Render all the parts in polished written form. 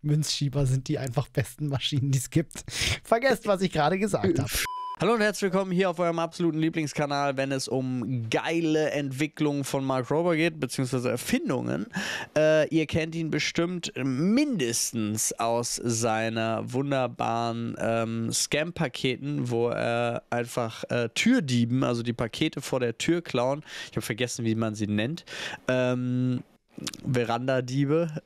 Münzschieber sind die einfach besten Maschinen, die es gibt. Vergesst, was ich gerade gesagt habe. Hallo und herzlich willkommen hier auf eurem absoluten Lieblingskanal, wenn es um geile Entwicklungen von Mark Rober geht, beziehungsweise Erfindungen. Ihr kennt ihn bestimmt mindestens aus seiner wunderbaren Scam-Paketen, wo er einfach Türdieben, also die Pakete vor der Tür klauen, ich habe vergessen, wie man sie nennt, Verandadiebe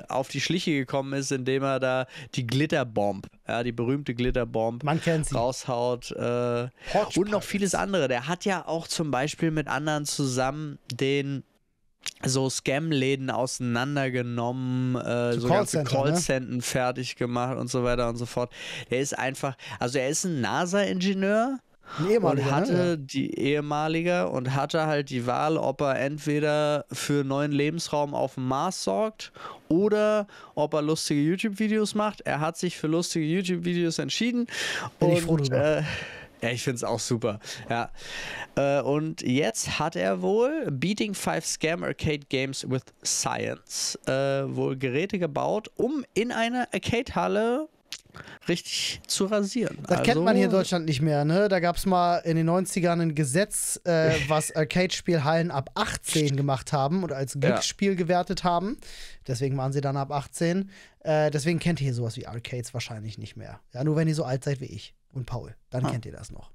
auf die Schliche gekommen ist, indem er da die Glitterbomb, ja, die berühmte Glitterbomb Man kennt sie. raushaut und noch vieles andere. Der hat ja auch zum Beispiel mit anderen zusammen den so Scam-Läden auseinandergenommen, so ganze Callcenter fertig gemacht und so weiter und so fort. Der ist einfach, also er ist ein NASA-Ingenieur, und hatte hatte halt die Wahl, ob er entweder für einen neuen Lebensraum auf dem Mars sorgt oder ob er lustige YouTube-Videos macht. Er hat sich für lustige YouTube-Videos entschieden. Bin ich froh drüber. Ja, ich finde es auch super. Ja. Und jetzt hat er wohl Beating 5 Scam Arcade Games with Science wohl Geräte gebaut, um in einer Arcade-Halle richtig zu rasieren. Das kennt man hier in Deutschland nicht mehr, ne? Da gab es mal in den 90ern ein Gesetz, was Arcade-Spielhallen ab 18 gemacht haben und als Glücksspiel gewertet haben. Deswegen waren sie dann ab 18. Deswegen kennt ihr hier sowas wie Arcades wahrscheinlich nicht mehr. Ja, nur wenn ihr so alt seid wie ich und Paul. Dann kennt ihr das noch.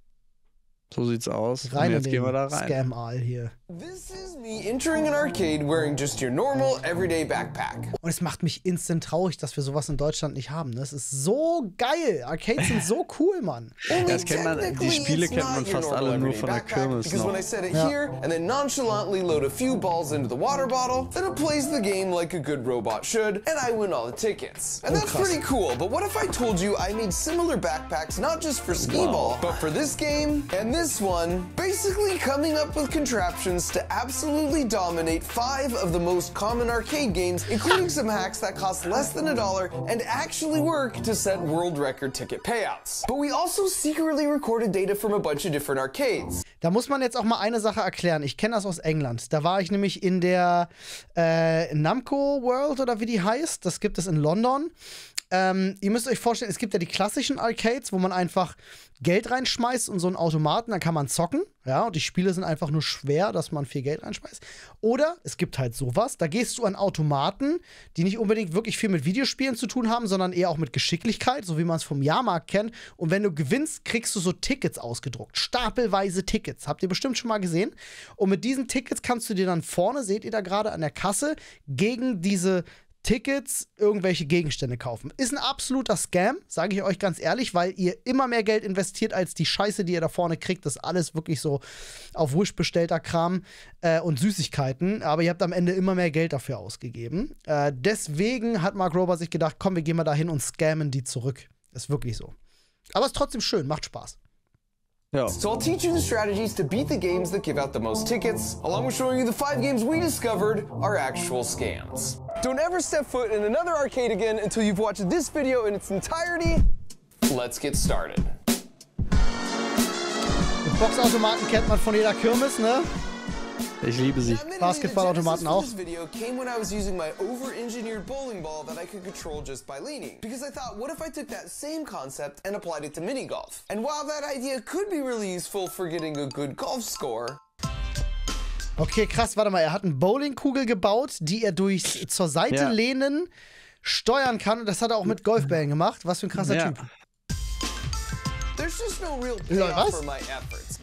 So sieht's aus. Rein und jetzt gehen wir da rein. Scam-Aal hier. This is me entering an arcade wearing just your normal everyday backpack. Und es macht mich instant traurig, dass wir sowas in Deutschland nicht haben. Das ist so geil. Arcades sind so cool, Mann. Das kennt man, die Spiele kennt man fast alle nur von der Kirmes because when I set it here and then nonchalantly load a few balls into the water bottle, then it plays the game like a good robot should, and I win all the tickets. And that's pretty cool, but what if I told you I made similar backpacks not just for skee-ball, but for this game and this one, basically coming up with contraptions to absolutely dominate 5 of the most common arcade games, including some hacks that cost less than $1 and actually work to set world record ticket payouts. But we also secretly recorded data from a bunch of different arcades. Da muss man jetzt auch mal eine Sache erklären. Ich kenne das aus England. Da war ich nämlich in der Namco World oder wie die heißt. Das gibt es in London. Ihr müsst euch vorstellen, es gibt ja die klassischen Arcades, wo man einfach Geld reinschmeißt und so einen Automaten, dann kann man zocken. Ja, und die Spiele sind einfach nur schwer, dass man viel Geld reinschmeißt. Oder es gibt halt sowas, da gehst du an Automaten, die nicht unbedingt wirklich viel mit Videospielen zu tun haben, sondern eher auch mit Geschicklichkeit, so wie man es vom Jahrmarkt kennt. Und wenn du gewinnst, kriegst du so Tickets ausgedruckt. Stapelweise Tickets. Habt ihr bestimmt schon mal gesehen. Und mit diesen Tickets kannst du dir dann vorne, seht ihr da gerade an der Kasse, gegen diese Tickets irgendwelche Gegenstände kaufen. Ist ein absoluter Scam, sage ich euch ganz ehrlich, weil ihr immer mehr Geld investiert als die Scheiße, die ihr da vorne kriegt. Das ist alles wirklich so auf Wish bestellter Kram und Süßigkeiten. Aber ihr habt am Ende immer mehr Geld dafür ausgegeben. Deswegen hat Mark Rober sich gedacht, komm, wir gehen mal dahin und scammen die zurück. Ist wirklich so. Aber ist trotzdem schön, macht Spaß. Ja. So I'll teach you the strategies to beat the games that give out the most tickets, along with showing you the 5 games we discovered are actual scams. Don't ever step foot in another arcade again until you've watched this video in its entirety. Let's get started. Die Boxautomaten kennt man von jeder Kirmes, ne? Ich liebe sie. Basketballautomaten auch. This video came when I was using my over-engineered bowling ball that I could control just by leaning. Because I thought, what if I took that same concept and applied it to mini golf? And while that idea could be really useful for getting a good golf score. Okay, krass, warte mal, er hat eine Bowlingkugel gebaut, die er durchs zur Seite lehnen steuern kann. Und das hat er auch mit Golfbällen gemacht. Was für ein krasser Typ. There's just no real payoff for my efforts.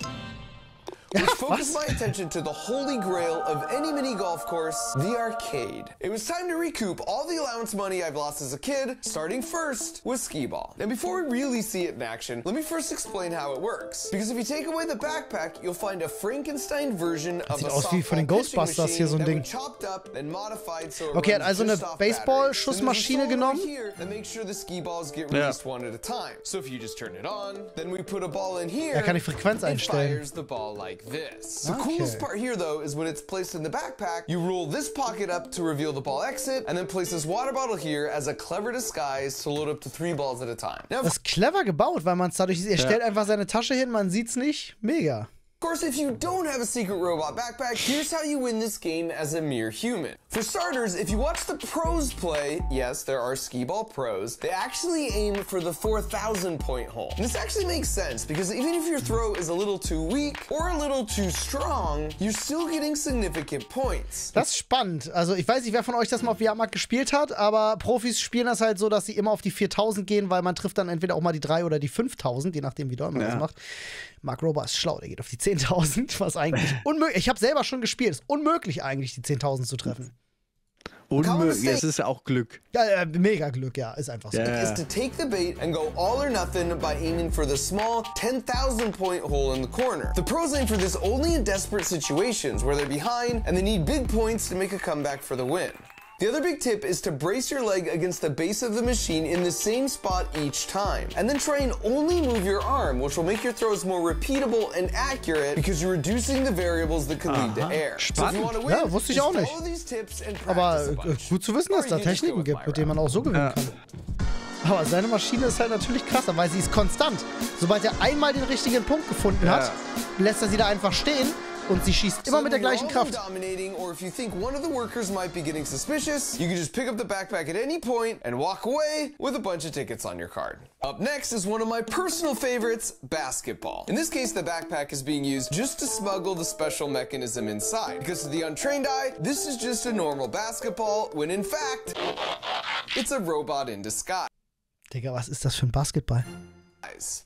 Which focused my attention to the holy grail of any mini golf course, the arcade. It was time to recoup all the allowance money I've lost as a kid, starting first with skee ball. And before we really see it in action, let me first explain how it works. Because if you take away the backpack, you'll find a Frankenstein version of a aus wie von den Ghostbusters hier so ein Ding. Okay, er hat also eine Baseball-Schussmaschine genommen. Er kann die Frequenz einstellen. The coolest part here, though, is when it's placed in the backpack, you roll this pocket up to reveal the ball exit, and then place this water bottle here as a clever disguise to load up to 3 balls at a time. Now, das ist clever gebaut, weil man es dadurch, er stellt einfach seine Tasche hin, man sieht's nicht. Mega. Of course, if you don't have a secret robot backpack, here's how you win this game as a mere human. For starters, if you watch the pros play, yes, there are skee-ball pros, they actually aim for the 4,000 point hole. And this actually makes sense, because even if your throw is a little too weak or a little too strong, you're still getting significant points. Das ist spannend. Also ich weiß nicht, wer von euch das mal auf VR-Markt gespielt hat, aber Profis spielen das halt so, dass sie immer auf die 4.000 gehen, weil man trifft dann entweder auch mal die 3 oder die 5.000, je nachdem, wie doll man das macht. Mark Rober ist schlau, der geht auf die 10.000, was eigentlich unmöglich. Ich habe selber schon gespielt, es ist unmöglich eigentlich, die 10.000 zu treffen. Unmöglich, es ist auch Glück. Ja, mega Glück, ja, ist einfach so. Is to take the bait and go all or nothing by aiming for the small 10,000 point hole in the corner. The pros aim for this only in desperate situations where they're behind and they need big points to make a comeback for the win. The other big tip is to brace your leg against the base of the machine in the same spot each time. And then try and only move your arm, which will make your throws more repeatable and accurate because you're reducing the variables that can lead to air. So if you want to win, ja, wusste ich auch nicht. Aber gut zu wissen, dass es da Techniken gibt, mit denen man auch so gewinnen kann. Aber seine Maschine ist halt natürlich krasser, weil sie ist konstant. Sobald er einmal den richtigen Punkt gefunden hat, lässt er sie da einfach stehen. Und sie schießt immer mit der gleichen Kraft. Or if you think one of the workers might be getting suspicious, you can just pick up the backpack at any point and walk away with a bunch of tickets on your card. Up next is one of my personal favorites, basketball. In this case, the backpack is being used just to smuggle the special mechanism inside. Because to the untrained eye, this is just a normal basketball, when in fact, it's a robot in disguise. Digga, was ist das für ein Basketball?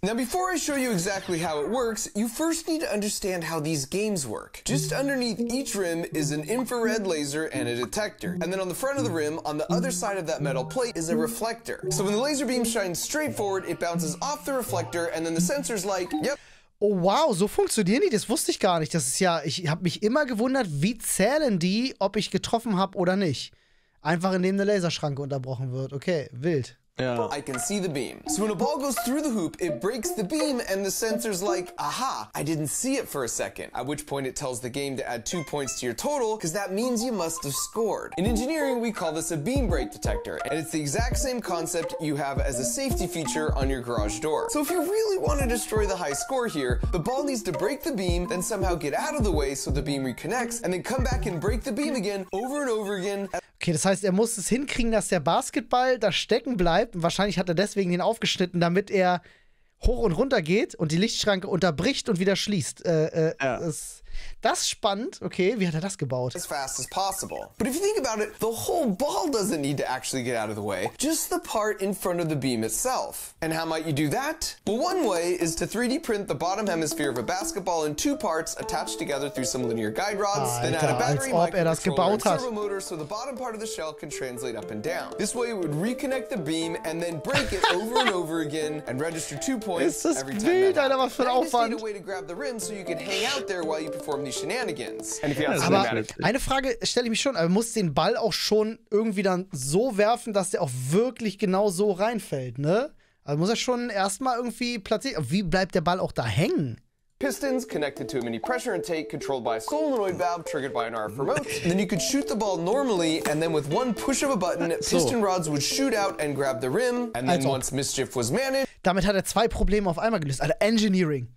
Now, before I show you exactly how it works, you first need to understand how these games work. Just underneath each rim is an infrared laser and a detector. And then on the front of the rim, on the other side of that metal plate, is a reflector. So when the laser beam shines straight forward, it bounces off the reflector, and then the sensor's like, yep. Oh wow, so funktionieren die? Das wusste ich gar nicht. Das ist ja, ich habe mich immer gewundert, wie zählen die, ob ich getroffen habe oder nicht. Einfach indem eine Laserschranke unterbrochen wird. Okay, wild. I can see the beam. So when a ball goes through the hoop, it breaks the beam and the sensor's like, aha, I didn't see it for a second. At which point it tells the game to add 2 points to your total because that means you must have scored. In engineering, we call this a beam break detector, and it's the exact same concept you have as a safety feature on your garage door. So if you really want to destroy the high score here, the ball needs to break the beam, then somehow get out of the way so the beam reconnects, and then come back and break the beam again, over and over again. Okay, das heißt, er muss es hinkriegen, dass der Basketball da stecken bleibt. Und wahrscheinlich hat er deswegen den aufgeschnitten, damit er hoch und runter geht und die Lichtschranke unterbricht und wieder schließt. Das ist spannend. Okay, wie hat er das gebaut? As fast as possible. But if you think about it, the whole ball doesn't need to actually get out of the way, just the part in front of the beam itself. And how might you do that? Well, one way is to 3D print the bottom hemisphere of a basketball in 2 parts attached together through some linear guide rods, then add a battery, microcontroller, and servo motor so the bottom part of the shell can translate up and down. This way it would reconnect the beam and then break it over and over again and register 2 points every time. Wild, Alter, was für ein Aufwand. Need a way to grab the rim so you can hang out there while you perform these shenanigans. Aber eine Frage stelle ich mich schon, aber muss den Ball auch schon irgendwie dann so werfen, dass der auch wirklich genau so reinfällt, ne? Also muss er schon erstmal irgendwie platzieren. Wie bleibt der Ball auch da hängen? Pistons connected to a mini pressure intake controlled by a solenoid valve triggered by an RF remote. And then you could shoot the ball normally, and then with one push of a button, piston rods would shoot out and grab the rim. And then once mischief was managed. Damit hat er 2 Probleme auf einmal gelöst. Also Engineering.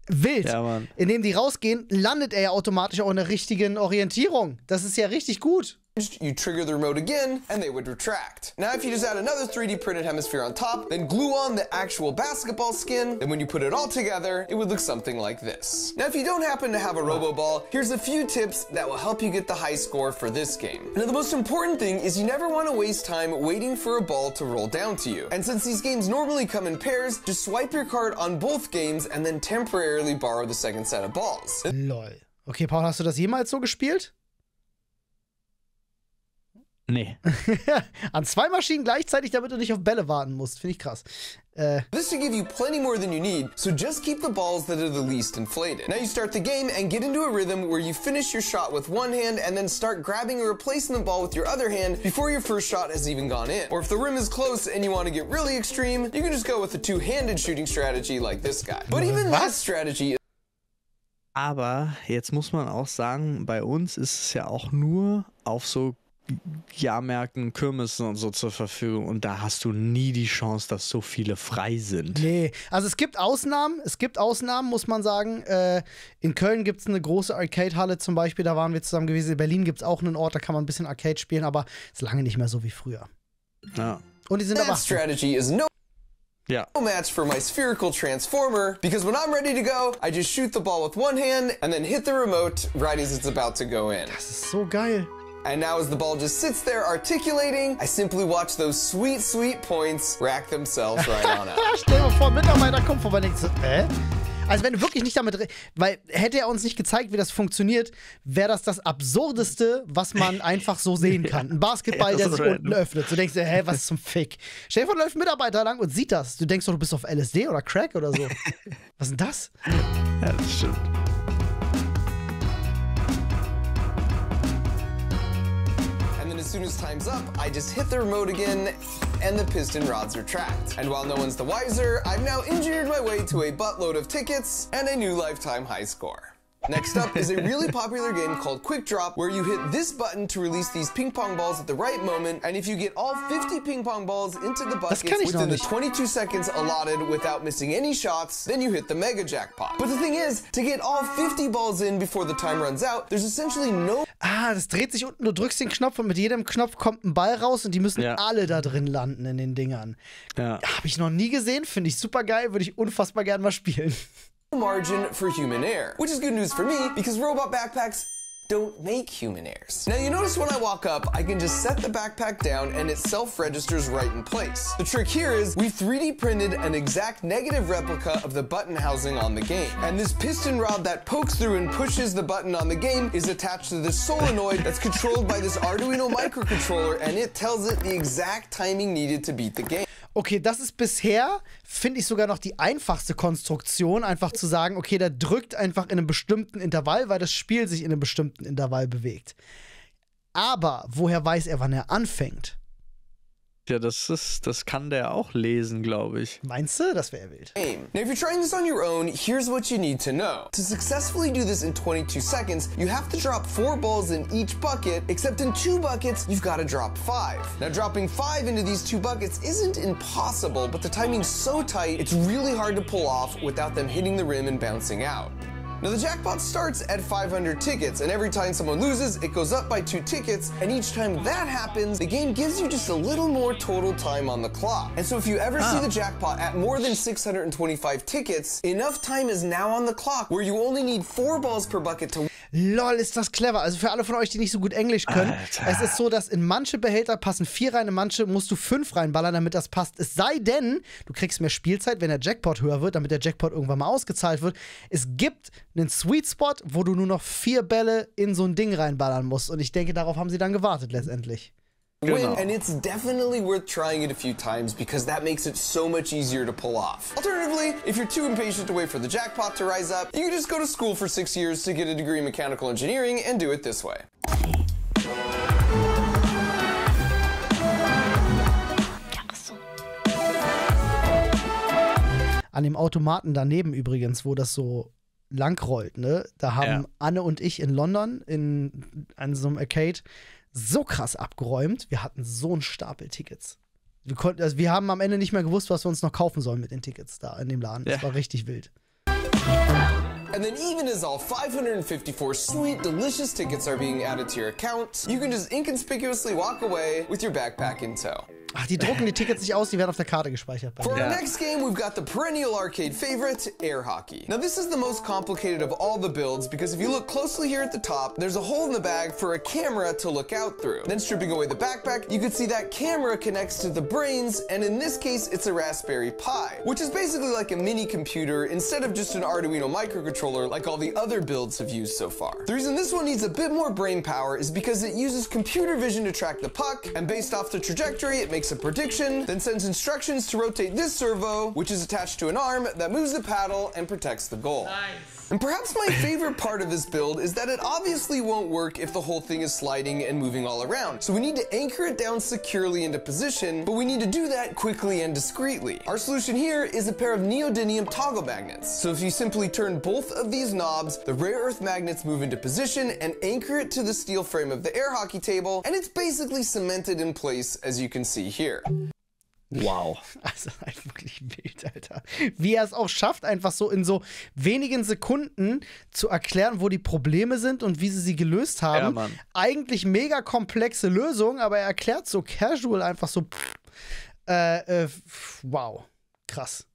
Wild. Ja, Mann. Indem die rausgehen, landet er ja automatisch auch in der richtigen Orientierung. Das ist ja richtig gut. You trigger the remote again, and they would retract. Now, if you just add another 3D printed hemisphere on top, then glue on the actual basketball skin, then when you put it all together, it would look something like this. Now, if you don't happen to have a RoboBall, here's a few tips that will help you get the high score for this game. Now, the most important thing is you never want to waste time waiting for a ball to roll down to you. And since these games normally come in pairs, just swipe your card on both games and then temporarily borrow the second set of balls. Lol. Okay, Paul, hast du das jemals so gespielt? Nee. An 2 Maschinen gleichzeitig, damit du nicht auf Bälle warten musst. Finde ich krass. This should give you plenty more than you need, so just keep the balls that are the least inflated. Now you start the game and get into a rhythm where you finish your shot with one hand and then start grabbing or replacing the ball with your other hand before your first shot has even gone in. Or if the rim is close and you want to get really extreme, you can just go with a two-handed shooting strategy like this guy. But even that strategy. Aber jetzt muss man auch sagen, bei uns ist es ja auch nur auf so Jahrmärkten, Kirmessen und so zur Verfügung und da hast du nie die Chance, dass so viele frei sind. Nee, also es gibt Ausnahmen, muss man sagen. In Köln gibt es eine große Arcade-Halle zum Beispiel, da waren wir zusammen gewesen. In Berlin gibt es auch einen Ort, da kann man ein bisschen Arcade spielen, aber ist lange nicht mehr so wie früher. Ja. Und die sind aber... strategy is no match for my spherical transformer, because when I'm ready to go, I just shoot the ball with one hand and then hit the remote right as it's about to go in. Das ist so geil. And now as the ball just sits there articulating, I simply watch those sweet, sweet points rack themselves right on up. Stell dir mal vor, Mitarbeiter kommt vorbei und denkt so, Also wenn du wirklich nicht damit, weil hätte er uns nicht gezeigt, wie das funktioniert, wäre das Absurdeste, was man einfach so sehen kann. Ein Basketball, der sich unten öffnet. Du denkst dir, was zum Fick? Stell dir vor, da läuft ein Mitarbeiter lang und sieht das. Du denkst doch, du bist auf LSD oder Crack oder so. Was ist denn das? Ja, das stimmt. As soon as time's up, I just hit the remote again, and the piston rods retract. And while no one's the wiser, I've now engineered my way to a buttload of tickets and a new lifetime high score. Next up is a really popular game called Quick Drop, where you hit this button to release these ping pong balls at the right moment, and if you get all 50 ping pong balls into the buckets within the 22 seconds allotted without missing any shots, then you hit the mega jackpot. But the thing is, to get all 50 balls in before the time runs out, there's essentially no... das dreht sich unten, du drückst den Knopf und mit jedem Knopf kommt ein Ball raus und die müssen alle da drin landen in den Dingern. Ja. Habe ich noch nie gesehen, finde ich super geil, würde ich unfassbar gern mal spielen. Margin for human error, which is good news for me because robot backpacks don't make human errors. Now you notice when I walk up, I can just set the backpack down and it self-registers right in place. The trick here is we 3D printed an exact negative replica of the button housing on the game. And this piston rod that pokes through and pushes the button on the game is attached to this solenoid that's controlled by this Arduino microcontroller, and it tells it the exact timing needed to beat the game. Okay, das ist bisher, finde ich, sogar noch die einfachste Konstruktion, einfach zu sagen, okay, der drückt einfach in einem bestimmten Intervall, weil das Spiel sich in einem bestimmten Intervall bewegt. Aber woher weiß er, wann er anfängt? Ja, das kann der auch lesen, glaube ich. Meinst du? Das wäre wild. Now, if you're trying this on your own, here's what you need to know. To successfully do this in 22 seconds, you have to drop 4 balls in each bucket, except in 2 buckets, you've got to drop 5. Now, dropping 5 into these 2 buckets isn't impossible, but the timing's so tight, it's really hard to pull off without them hitting the rim and bouncing out. Now the jackpot starts at 500 tickets, and every time someone loses, it goes up by 2 tickets, and each time that happens, the game gives you just a little more total time on the clock. And so if you ever see the jackpot at more than 625 tickets, enough time is now on the clock where you only need 4 balls per bucket to... Lol, ist das clever. Also für alle von euch, die nicht so gut Englisch können, Alter. Es ist so, dass in manche Behälter passen 4 rein, in manche musst du 5 reinballern, damit das passt. Es sei denn, du kriegst mehr Spielzeit, wenn der Jackpot höher wird, damit der Jackpot irgendwann mal ausgezahlt wird. Es gibt einen Sweet Spot, wo du nur noch 4 Bälle in so ein Ding reinballern musst. Und ich denke, darauf haben sie dann gewartet letztendlich. Win, and it's definitely worth trying it a few times because that makes it so much easier to pull off. Alternatively, if you're too impatient to wait for the jackpot to rise up, you can just go to school for 6 years to get a degree in mechanical engineering and do it this way. An dem Automaten daneben übrigens, wo das so lang rollt, ne? Da haben Anne und ich in London in so einem Arcade so krass abgeräumt. Wir hatten so einen Stapel Tickets. Wir haben am Ende nicht mehr gewusst, was wir uns noch kaufen sollen mit den Tickets da in dem Laden. Das war richtig wild. And then even as all 554 sweet, delicious tickets are being added to your account, you can just inconspicuously walk away with your backpack in tow. Ach, die drucken die Tickets nicht aus, die werden auf der Karte gespeichert. For our next game, we've got the perennial arcade favorite, air hockey. Now this is the most complicated of all the builds because if you look closely here at the top, there's a hole in the bag for a camera to look out through. Then stripping away the backpack, you can see that camera connects to the brains, and in this case, it's a Raspberry Pi, which is basically like a mini computer instead of just an Arduino microcontroller like all the other builds have used so far. The reason this one needs a bit more brain power is because it uses computer vision to track the puck, and based off the trajectory, it makes a prediction, then sends instructions to rotate this servo, which is attached to an arm that moves the paddle and protects the goal. Nice. And perhaps my favorite part of this build is that it obviously won't work if the whole thing is sliding and moving all around. So we need to anchor it down securely into position, but we need to do that quickly and discreetly. Our solution here is a pair of neodymium toggle magnets. So if you simply turn both of these knobs, the rare earth magnets move into position and anchor it to the steel frame of the air hockey table, and it's basically cemented in place, as you can see here. Wow. Also halt wirklich wild, Alter. Wie er es auch schafft, einfach so in so wenigen Sekunden zu erklären, wo die Probleme sind und wie sie gelöst haben. Ja, Mann. Eigentlich mega komplexe Lösung, aber er erklärt so casual einfach so wow. Krass.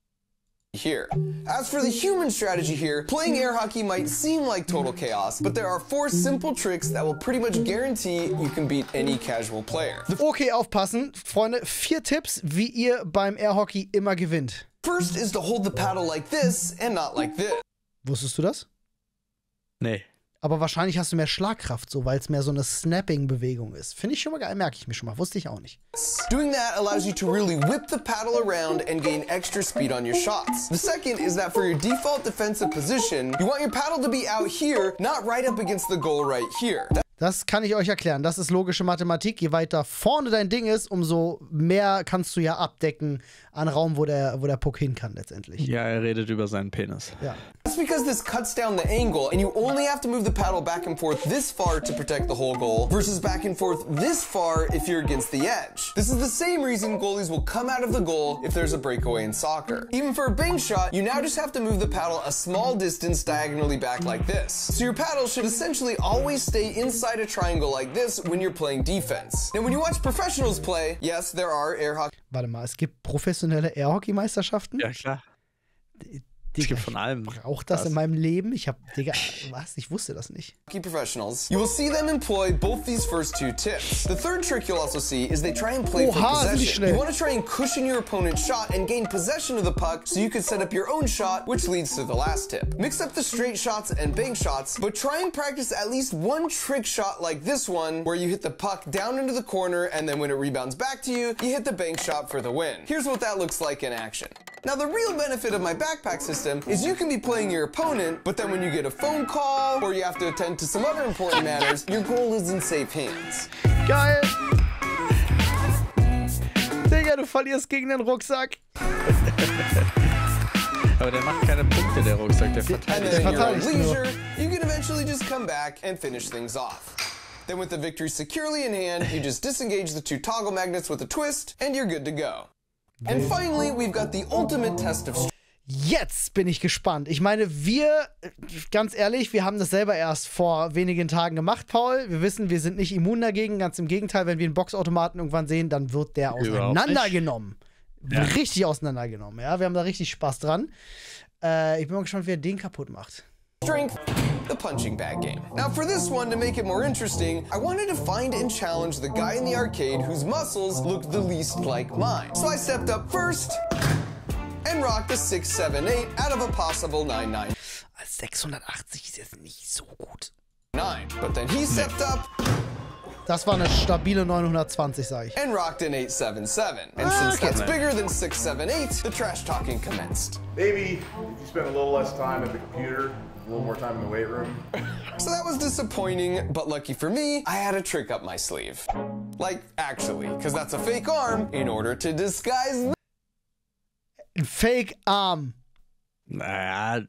Here. As for the human strategy here, playing air hockey might seem like total chaos, but there are 4 simple tricks that will pretty much guarantee you can beat any casual player. Okay, aufpassen, Freunde. 4 Tipps, wie ihr beim Airhockey immer gewinnt. First is to hold the paddle like this and not like this. Wusstest du das? Nee. Aber wahrscheinlich hast du mehr Schlagkraft, so, weil es mehr so eine Snapping-Bewegung ist. Finde ich schon mal geil, merke ich mir schon mal. Wusste ich auch nicht. Doing that allows you to really whip the paddle around and gain extra speed on your shots. The second is that for your default defensive position, you want your paddle to be out here, not right up against the goal right here. Das kann ich euch erklären. Das ist logische Mathematik. Je weiter vorne dein Ding ist, umso mehr kannst du ja abdecken an Raum, wo der Puck hin kann letztendlich. Ja, er redet über seinen Penis. Ja. That's because this cuts down the angle and you only have to move the paddle back and forth this far to protect the whole goal versus back and forth this far if you're against the edge. This is the same reason goalies will come out of the goal if there's a breakaway in soccer. Even for a bank shot, you now just have to move the paddle a small distance diagonally back like this. So your paddle should essentially always stay inside a triangle like this when you're playing defense. Now when you watch professionals play, yes, there are air hockey. Warte mal, es gibt professionelle Airhockey-Meisterschaften? Ja, klar. Digga, Es gibt von allem. ich brauch das in meinem Leben. Digga, was? Ich wusste das nicht. Professionals. You will see them employ both these first 2 tips. The third trick you'll also see is they try and play for possession. You want to try and cushion your opponent's shot and gain possession of the puck so you can set up your own shot, which leads to the last tip. Mix up the straight shots and bank shots, but try and practice at least one trick shot like this one, where you hit the puck down into the corner and then when it rebounds back to you, you hit the bank shot for the win. Here's what that looks like in action. Now the real benefit of my backpack system is you can be playing your opponent, but then when you get a phone call or you have to attend to some other important matters, your goal is in safe hands. Geil! Digga, du verlierst gegen den Rucksack. Aber der macht keine Punkte, der Rucksack, der verteidigt. And then at your own leisure, you can eventually just come back and finish things off. Then with the victory securely in hand, you just disengage the 2 toggle magnets with a twist, and you're good to go. And finally, we've got the ultimate test of strength. Jetzt bin ich gespannt. Ich meine, ganz ehrlich, wir haben das selber erst vor wenigen Tagen gemacht, Paul. Wir wissen, wir sind nicht immun dagegen. Ganz im Gegenteil, wenn wir einen Boxautomaten irgendwann sehen, dann wird der auseinandergenommen. Ja. Richtig auseinandergenommen. Ja, wir haben da richtig Spaß dran. Ich bin mal gespannt, wie er den kaputt macht. Strength, the punching bag game. Now for this one, to make it more interesting, I wanted to find and challenge the guy in the arcade whose muscles looked the least like mine. So I stepped up first and rocked a 678 out of a possible 99. 680 ist jetzt nicht so gut. But then he stepped up. Das war eine stabile 920, sag ich. And rocked an 877. And since that's bigger than 678, the trash talking commenced. Maybe if you spend a little less time at the computer, a little more time in the weight room. So that was disappointing, but lucky for me, I had a trick up my sleeve. Like, actually, because that's a fake arm in order to disguise. Ein Fake-Arm. Naja.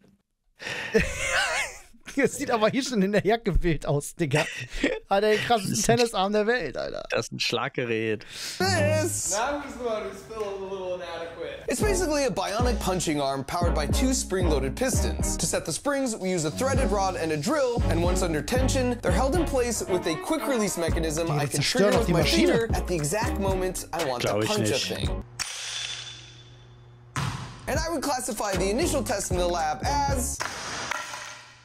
Das sieht aber hier schon in der Jacke wild aus, Digga. Hat den krassesten Tennisarm der Welt, Alter. Das ist ein Schlaggerät. This. I'm just the one who's still a little inadequate. It's basically a bionic punching arm powered by 2 spring-loaded pistons. To set the springs, we use a threaded rod and a drill, and once under tension, they're held in place with a quick-release mechanism I can trigger with my finger at the exact moment I want to punch a thing. And I would classify the initial test in the lab as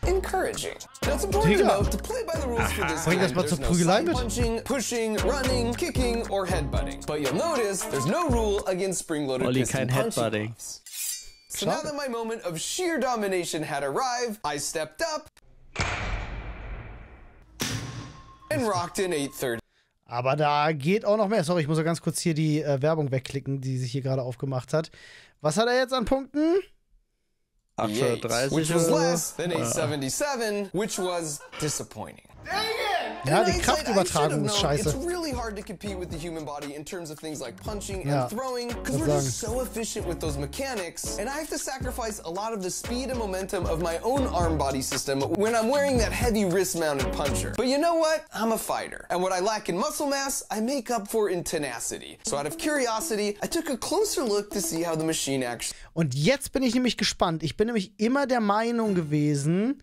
encouraging. Now it's important to note to play by the rules for this game. There's no side punching, pushing, running, kicking, or headbutting. But you'll notice there's no rule against spring-loaded piston punching offs. So now that my moment of sheer domination had arrived, I stepped up and rocked in 830. Aber da geht auch noch mehr. Sorry, ich muss ja ganz kurz hier die Werbung wegklicken, die sich hier gerade aufgemacht hat. Was hat er jetzt an Punkten? 830 which was oder so. less than a 77, which was disappointing. Ja, die Kraftübertragung ist scheiße. It's really hard to compete with the human body in terms of things like punching and throwing, because we're just so efficient with those mechanics, and I have to sacrifice a lot of the speed and momentum of my own arm body system when I'm wearing that heavy wrist-mounted puncher. But you know what? I'm a fighter, and what I lack in muscle mass, I make up for in tenacity. So out of curiosity, I took a closer look to see how the machine actually... Und jetzt bin ich nämlich gespannt. Ich bin nämlich immer der Meinung gewesen,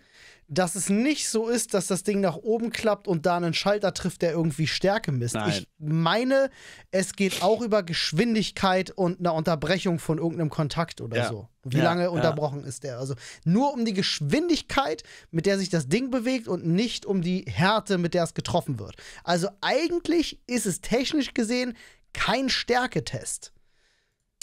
dass es nicht so ist, dass das Ding nach oben klappt und da einen Schalter trifft, der irgendwie Stärke misst. Nein. Ich meine, es geht auch über Geschwindigkeit und eine Unterbrechung von irgendeinem Kontakt oder so. Wie lange unterbrochen ist der? Also nur um die Geschwindigkeit, mit der sich das Ding bewegt und nicht um die Härte, mit der es getroffen wird. Also eigentlich ist es technisch gesehen kein Stärketest.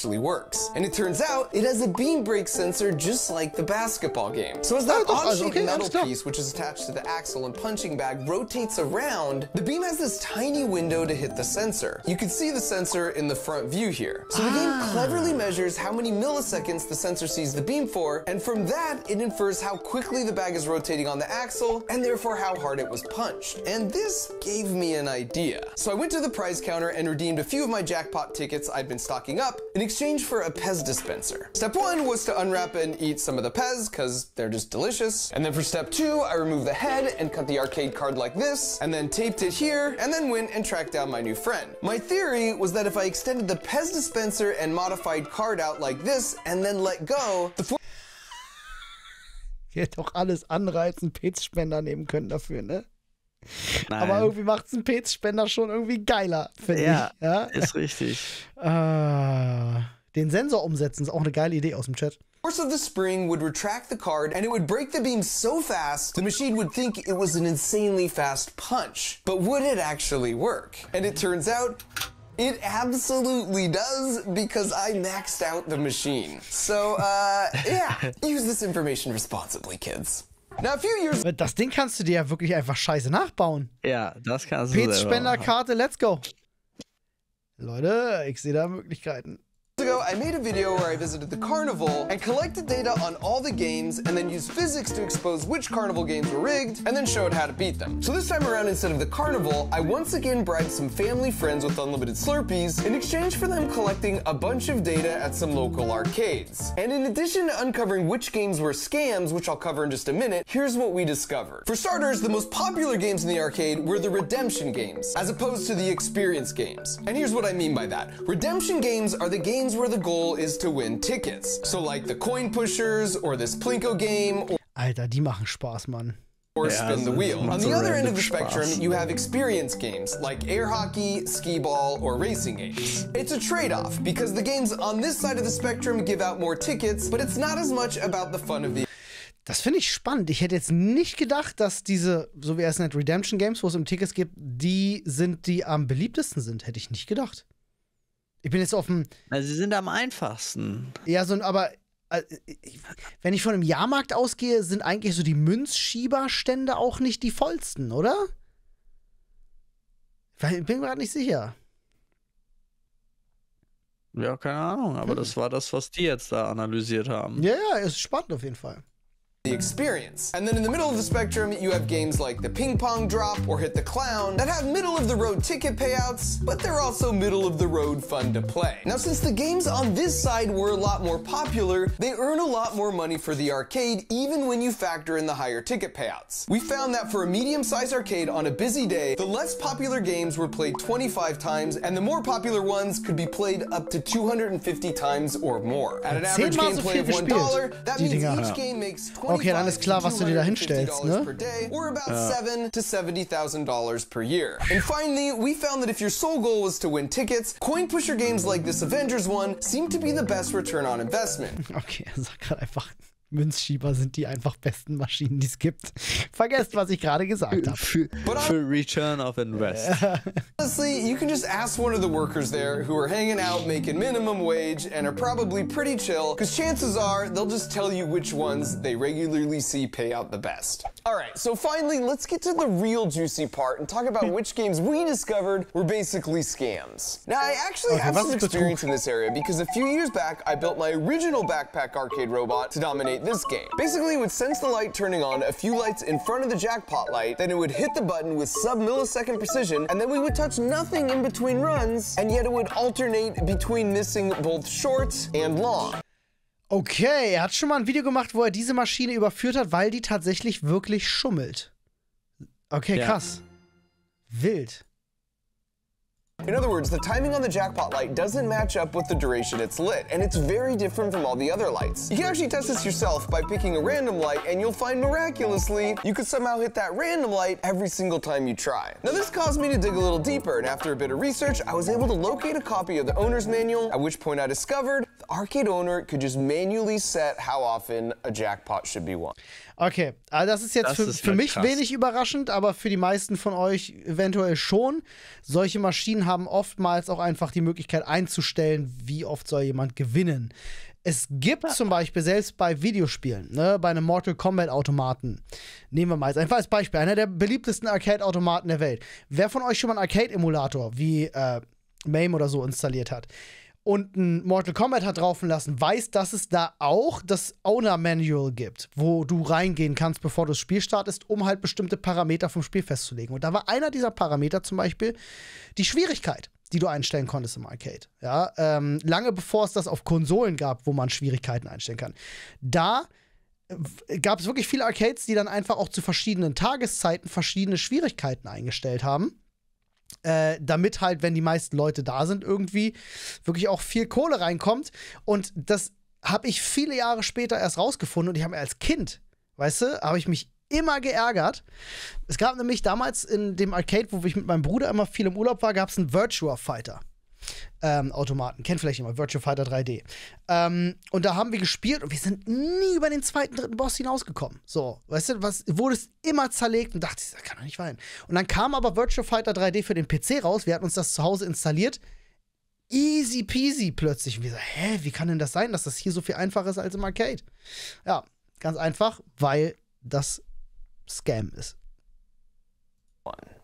works. And it turns out it has a beam break sensor just like the basketball game. So as that odd-shaped metal piece, which is attached to the axle and punching bag, rotates around, the beam has this tiny window to hit the sensor. You can see the sensor in the front view here. So the game cleverly measures how many milliseconds the sensor sees the beam for, and from that it infers how quickly the bag is rotating on the axle, and therefore how hard it was punched. And this gave me an idea. So I went to the prize counter and redeemed a few of my jackpot tickets I'd been stocking up in exchange for a Pez dispenser. Step 1 was to unwrap and eat some of the Pez, because they're just delicious. And then for step 2, I removed the head and cut the arcade card like this, and then taped it here, and then went and tracked down my new friend. My theory was that if I extended the Pez dispenser and modified card out like this, and then let go, the Ich hätte doch alles andere als einen Pez-Spender nehmen können dafür, ne? Nein. Aber irgendwie macht es einen Pez-Spender schon irgendwie geiler, finde ich. Ja, ist richtig. Den Sensor umsetzen ist auch eine geile Idee aus dem Chat. force of the spring would retract the card and it would break the beam so fast the machine would think it was an insanely fast punch. But would it actually work? And it turns out it absolutely does, because I maxed out the machine. So, yeah, use this information responsibly, kids. Now, a few years Das Ding kannst du dir ja wirklich einfach scheiße nachbauen. Ja, das kannst du selber machen. Pez-Spenderkarte, let's go. Leute, ich sehe da Möglichkeiten. ago, I made a video where I visited the carnival and collected data on all the games and then used physics to expose which carnival games were rigged and then showed how to beat them. So this time around, instead of the carnival, I once again bribed some family friends with unlimited Slurpees in exchange for them collecting a bunch of data at some local arcades. And in addition to uncovering which games were scams, which I'll cover in just a minute, here's what we discovered. For starters, the most popular games in the arcade were the redemption games, as opposed to the experience games. And here's what I mean by that. Redemption games are the games where the goal is to win tickets. So like the coin pushers or this Plinko game Alter, die machen Spaß, Mann. or spin the wheel. On the other end of the spectrum, you have experience games like air hockey, skee ball, or racing games. It's a trade-off because the games on this side of the spectrum give out more tickets, but it's not as much about the fun of the Das finde ich spannend. Ich hätte jetzt nicht gedacht, dass diese, so wie er es nennt, Redemption Games, wo es um Tickets gibt, die sind, die am beliebtesten sind. Hätte ich nicht gedacht. Ich bin jetzt auf dem... Also sie sind am einfachsten. Ja, aber wenn ich von einem Jahrmarkt ausgehe, sind eigentlich so die Münzschieberstände auch nicht die vollsten, oder? Ich bin gerade nicht sicher. Ja, keine Ahnung, aber das war das, was die jetzt da analysiert haben. Ja, ist spannend auf jeden Fall. experience. And then in the middle of the spectrum, you have games like the ping pong drop or hit the clown that have middle of the road ticket payouts, but they're also middle of the road fun to play. Now, since the games on this side were a lot more popular, they earn a lot more money for the arcade, even when you factor in the higher ticket payouts. We found that for a medium-sized arcade on a busy day, the less popular games were played 25 times, and the more popular ones could be played up to 250 times or more. At an average gameplay of $1, that means each game makes Okay, dann ist klar, was du dir da hinstellst, ne? per day, or about $7,000 to $70,000 per year. And finally, we found that if your sole goal was to win tickets, coin pusher games like this Avengers one seem to be the best return on investment. Okay, er sagt gerade einfach, Münzschieber sind die einfach besten Maschinen, die es gibt. Vergesst, was ich gerade gesagt habe. Für Return of Invest. Honestly, you can just ask one of the workers there who are hanging out making minimum wage and are probably pretty chill, because chances are they'll just tell you which ones they regularly see pay out the best. Alright, so finally, let's get to the real juicy part and talk about which games we discovered were basically scams. Now, I actually have some experience in this area because a few years back, I built my original backpack arcade robot to dominate simulate this game. Basically, it would sense the light turning on a few lights in front of the jackpot light, then it would hit the button with sub-millisecond precision, and then we would touch nothing in between runs, and yet it would alternate between missing both short and long. Okay, er hat schon mal ein Video gemacht, wo er diese Maschine überführt hat, weil die tatsächlich wirklich schummelt. Okay, krass. Wild. In other words, the timing on the jackpot light doesn't match up with the duration it's lit, and it's very different from all the other lights. You can actually test this yourself by picking a random light, and you'll find miraculously, you could somehow hit that random light every single time you try. Now this caused me to dig a little deeper, and after a bit of research, I was able to locate a copy of the owner's manual, at which point I discovered the arcade owner could just manually set how often a jackpot should be won. Okay, also das ist jetzt für mich wenig überraschend, aber für die meisten von euch eventuell schon. Solche Maschinen haben oftmals auch einfach die Möglichkeit einzustellen, wie oft soll jemand gewinnen. Es gibt zum Beispiel selbst bei Videospielen, ne, bei einem Mortal Kombat Automaten, nehmen wir mal einfach als Beispiel, einer der beliebtesten Arcade-Automaten der Welt. Wer von euch schon mal einen Arcade-Emulator wie MAME oder so installiert hat und ein Mortal Kombat hat drauf lassen, weiß, dass es da auch das Owner Manual gibt, wo du reingehen kannst, bevor du das Spiel startest, um halt bestimmte Parameter vom Spiel festzulegen. Und da war einer dieser Parameter zum Beispiel die Schwierigkeit, die du einstellen konntest im Arcade. Ja, lange bevor es das auf Konsolen gab, wo man Schwierigkeiten einstellen kann. Da gab es wirklich viele Arcades, die dann einfach auch zu verschiedenen Tageszeiten verschiedene Schwierigkeiten eingestellt haben. Damit halt, wenn die meisten Leute da sind, irgendwie wirklich auch viel Kohle reinkommt. Und das habe ich viele Jahre später erst rausgefunden. Und ich habe mir als Kind, weißt du, habe ich mich immer geärgert. Es gab nämlich damals in dem Arcade, wo ich mit meinem Bruder immer viel im Urlaub war, gab es einen Virtua Fighter Automaten. Kennt vielleicht jemand, Virtua Fighter 3D. Und da haben wir gespielt und wir sind nie über den zweiten, dritten Boss hinausgekommen. So, weißt du, wurde es immer zerlegt und dachte, das kann doch nicht sein. Und dann kam aber Virtua Fighter 3D für den PC raus. Wir hatten uns das zu Hause installiert. Easy peasy plötzlich. Und wir so, hä, wie kann denn das sein, dass das hier so viel einfacher ist als im Arcade? Ja, ganz einfach, weil das Scam ist.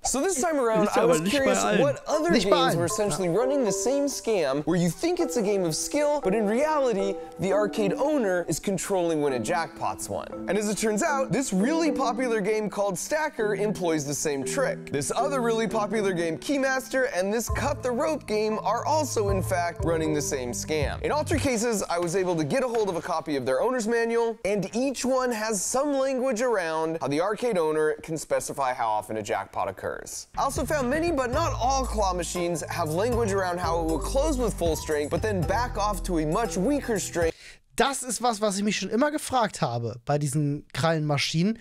So this time around, I was curious what other games were essentially running the same scam where you think it's a game of skill, but in reality, the arcade owner is controlling when a jackpot's won. And as it turns out, this really popular game called Stacker employs the same trick. This other really popular game, Keymaster, and this Cut the Rope game are also, in fact, running the same scam. In all three cases, I was able to get a hold of a copy of their owner's manual, and each one has some language around how the arcade owner can specify how often a jackpot occurs. I also found many, but not all claw machines have language around how it will close with full strength, but then back off to a much weaker strength. Das ist was ich mich schon immer gefragt habe bei diesen Krallenmaschinen.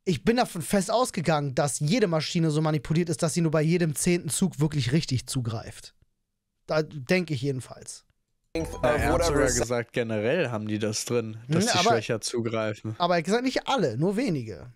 Ich bin davon fest ausgegangen, dass jede Maschine so manipuliert ist, dass sie nur bei jedem 10. Zug wirklich richtig zugreift. Da denke ich jedenfalls. Er hat sogar gesagt, generell haben die das drin, dass die schwächer zugreifen. Aber er hat gesagt, nicht alle, nur wenige.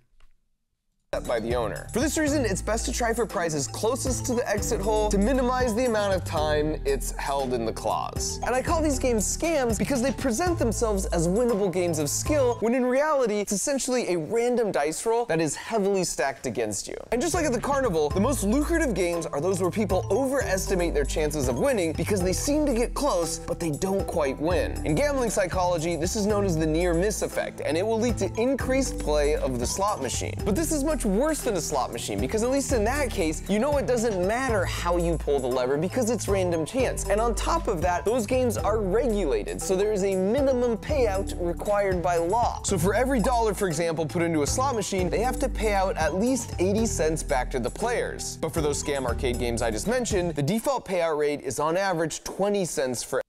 By the owner. For this reason, it's best to try for prizes closest to the exit hole to minimize the amount of time it's held in the claws. And I call these games scams because they present themselves as winnable games of skill, when in reality, it's essentially a random dice roll that is heavily stacked against you. And just like at the carnival, the most lucrative games are those where people overestimate their chances of winning because they seem to get close, but they don't quite win. In gambling psychology, this is known as the near-miss effect, and it will lead to increased play of the slot machine. But this is much worse than a slot machine, because at least in that case, you know it doesn't matter how you pull the lever because it's random chance. And on top of that, those games are regulated, so there is a minimum payout required by law. So for every $1, for example, put into a slot machine, they have to pay out at least 80 cents back to the players. But for those scam arcade games I just mentioned, the default payout rate is on average 20 cents for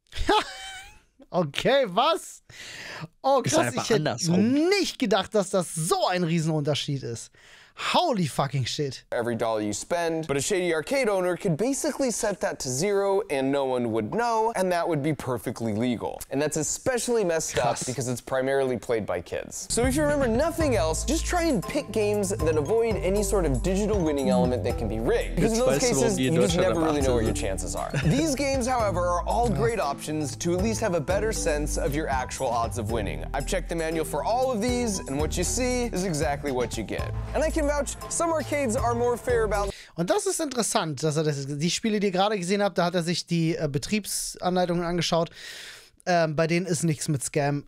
Okay, was? Oh krass, ich hätte nicht gedacht, dass das so ein Riesenunterschied ist. Holy fucking shit. Every $1 you spend, but a shady arcade owner could basically set that to 0 and no one would know, and that would be perfectly legal. And that's especially messed up because it's primarily played by kids. So if you remember nothing else, just try and pick games that avoid any sort of digital winning element that can be rigged. Because in those cases, you just never really know what your chances are. These games, however, are all great options to at least have a better sense of your actual odds of winning. I've checked the manual for all of these, and what you see is exactly what you get. And I can vouch, some arcades are more fair about. Und das ist interessant, dass er die Spiele, die ihr gerade gesehen habt, da hat er sich die Betriebsanleitungen angeschaut. Bei denen ist nichts mit Scam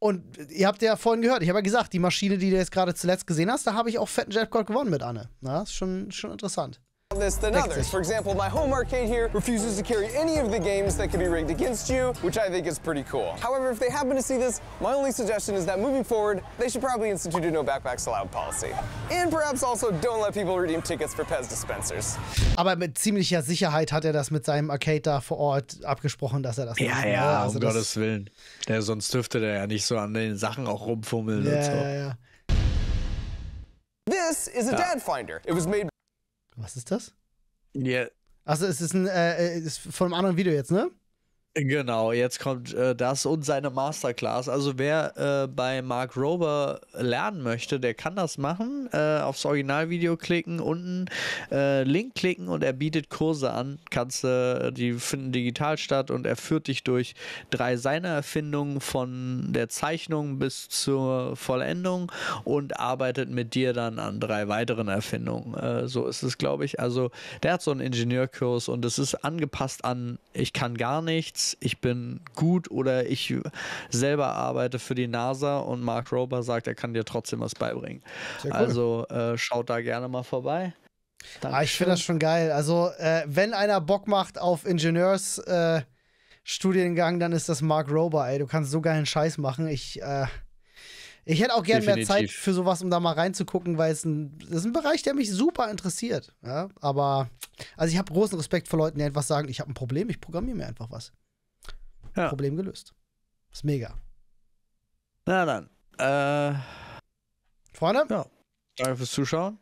Und ihr habt ja vorhin gehört, ich habe ja gesagt, die Maschine, die du jetzt gerade zuletzt gesehen hast, da habe ich auch fetten Jackpot gewonnen mit Anne. Na, ist schon interessant. This than others. For example, my home arcade here refuses to carry any of the games that could be rigged against you, which I think is pretty cool. However, if they happen to see this, my only suggestion is that moving forward, they should probably institute a no backpacks allowed policy. And perhaps also don't let people redeem tickets for Pez dispensers. Aber mit ziemlicher Sicherheit hat er das mit seinem Arcade da vor Ort abgesprochen, dass er das Ja, macht. ja, also um Gottes Willen. Sonst dürfte der ja nicht so an den Sachen auch rumfummeln und so. Ja. This is a dad finder. It was made. Was ist das? Yeah. Also es ist ist von einem anderen Video jetzt, ne? Genau, jetzt kommt das und seine Masterclass. Also wer bei Mark Rober lernen möchte, der kann das machen. Aufs Originalvideo klicken, unten Link klicken und er bietet Kurse an. Die finden digital statt und er führt dich durch 3 seiner Erfindungen von der Zeichnung bis zur Vollendung und arbeitet mit dir dann an 3 weiteren Erfindungen. So ist es, glaube ich. Also der hat so einen Ingenieurkurs und es ist angepasst an, ich kann gar nichts. Ich bin gut oder ich selber arbeite für die NASA und Mark Rober sagt, er kann dir trotzdem was beibringen. Sehr cool. Also schaut da gerne mal vorbei. Ich finde das schon geil. Also wenn einer Bock macht auf Ingenieursstudiengang, dann ist das Mark Rober, ey. Du kannst so geilen Scheiß machen. Ich hätte auch gerne mehr Zeit für sowas, um da mal reinzugucken, weil das ist ein Bereich, der mich super interessiert. Ja? Aber also ich habe großen Respekt vor Leuten, die einfach sagen, ich habe ein Problem, ich programmiere mir einfach was. Ja. Problem gelöst. Ist mega. Na dann. Freunde? Ja. Danke fürs Zuschauen.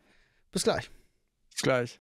Bis gleich. Bis gleich.